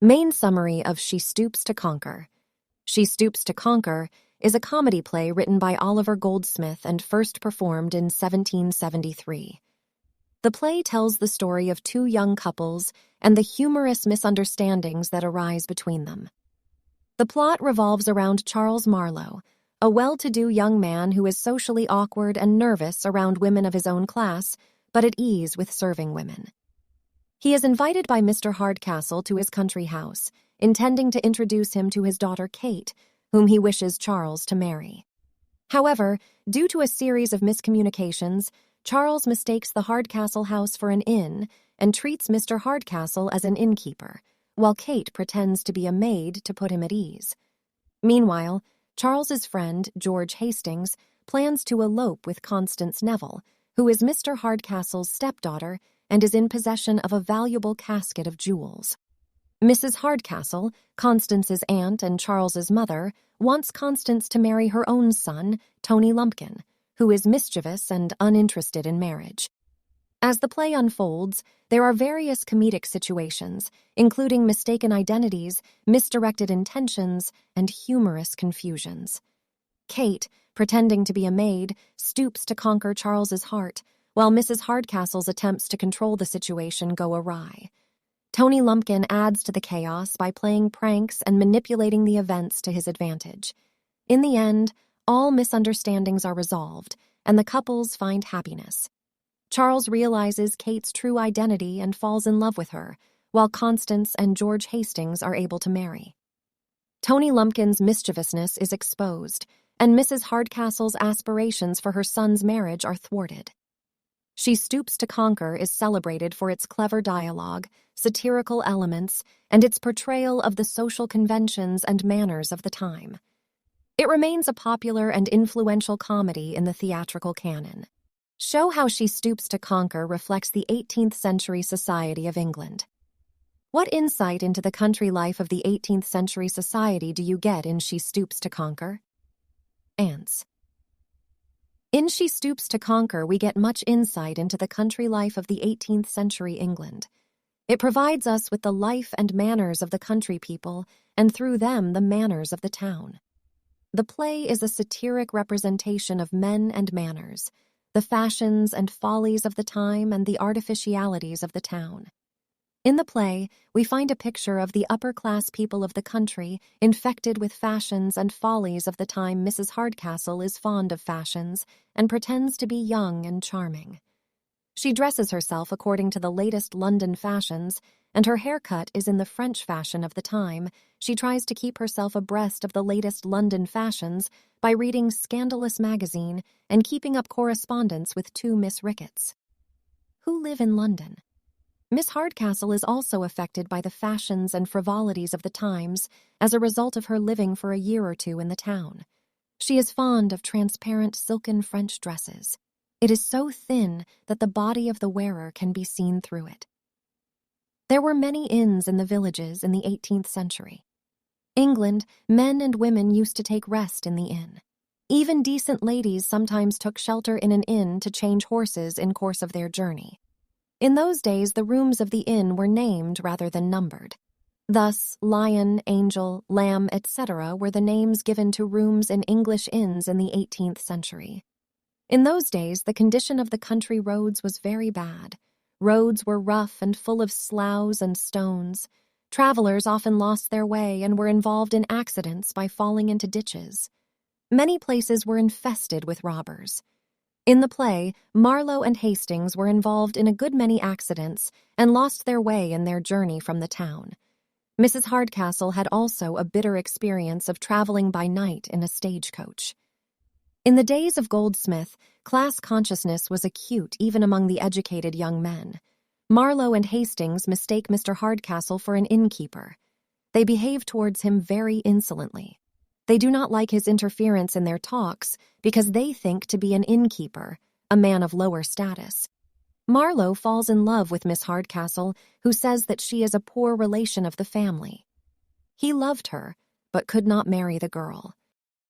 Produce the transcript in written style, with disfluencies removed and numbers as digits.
Main summary of She Stoops to Conquer. She Stoops to Conquer is a comedy play written by Oliver Goldsmith and first performed in 1773. The play tells the story of two young couples and the humorous misunderstandings that arise between them. The plot revolves around Charles Marlowe, a well-to-do young man who is socially awkward and nervous around women of his own class, but at ease with serving women. He is invited by Mr. Hardcastle to his country house, intending to introduce him to his daughter Kate, whom he wishes Charles to marry. However, due to a series of miscommunications, Charles mistakes the Hardcastle house for an inn and treats Mr. Hardcastle as an innkeeper, while Kate pretends to be a maid to put him at ease. Meanwhile, Charles's friend, George Hastings, plans to elope with Constance Neville, who is Mr. Hardcastle's stepdaughter and is in possession of a valuable casket of jewels. Mrs. Hardcastle, Constance's aunt and Charles's mother, wants Constance to marry her own son, Tony Lumpkin, who is mischievous and uninterested in marriage. As the play unfolds, there are various comedic situations, including mistaken identities, misdirected intentions, and humorous confusions. Kate, pretending to be a maid, stoops to conquer Charles's heart, while Mrs. Hardcastle's attempts to control the situation go awry. Tony Lumpkin adds to the chaos by playing pranks and manipulating the events to his advantage. In the end, all misunderstandings are resolved, and the couples find happiness. Charles realizes Kate's true identity and falls in love with her, while Constance and George Hastings are able to marry. Tony Lumpkin's mischievousness is exposed, and Mrs. Hardcastle's aspirations for her son's marriage are thwarted. She Stoops to Conquer is celebrated for its clever dialogue, satirical elements, and its portrayal of the social conventions and manners of the time. It remains a popular and influential comedy in the theatrical canon. Show how She Stoops to Conquer reflects the 18th century society of England. What insight into the country life of the 18th century society do you get in She Stoops to Conquer? Ants. In She Stoops to Conquer, we get much insight into the country life of the 18th century England. It provides us with the life and manners of the country people, and through them the manners of the town. The play is a satiric representation of men and manners, the fashions and follies of the time and the artificialities of the town. In the play, we find a picture of the upper-class people of the country infected with fashions and follies of the time. Mrs. Hardcastle is fond of fashions and pretends to be young and charming. She dresses herself according to the latest London fashions, and her haircut is in the French fashion of the time. She tries to keep herself abreast of the latest London fashions by reading Scandalous magazine and keeping up correspondence with two Miss Ricketts, who live in London. Miss Hardcastle is also affected by the fashions and frivolities of the times as a result of her living for a year or two in the town. She is fond of transparent silken French dresses. It is so thin that the body of the wearer can be seen through it. There were many inns in the villages in the 18th century. England, men and women used to take rest in the inn. Even decent ladies sometimes took shelter in an inn to change horses in course of their journey. In those days, the rooms of the inn were named rather than numbered. Thus, lion, angel, lamb, etc. were the names given to rooms in English inns in the 18th century. In those days, the condition of the country roads was very bad. Roads were rough and full of sloughs and stones. Travelers often lost their way and were involved in accidents by falling into ditches. Many places were infested with robbers. In the play, Marlowe and Hastings were involved in a good many accidents and lost their way in their journey from the town. Mrs. Hardcastle had also a bitter experience of traveling by night in a stagecoach. In the days of Goldsmith, class consciousness was acute even among the educated young men. Marlowe and Hastings mistake Mr. Hardcastle for an innkeeper. They behave towards him very insolently. They do not like his interference in their talks because they think to be an innkeeper, a man of lower status. Marlowe falls in love with Miss Hardcastle, who says that she is a poor relation of the family. He loved her, but could not marry the girl.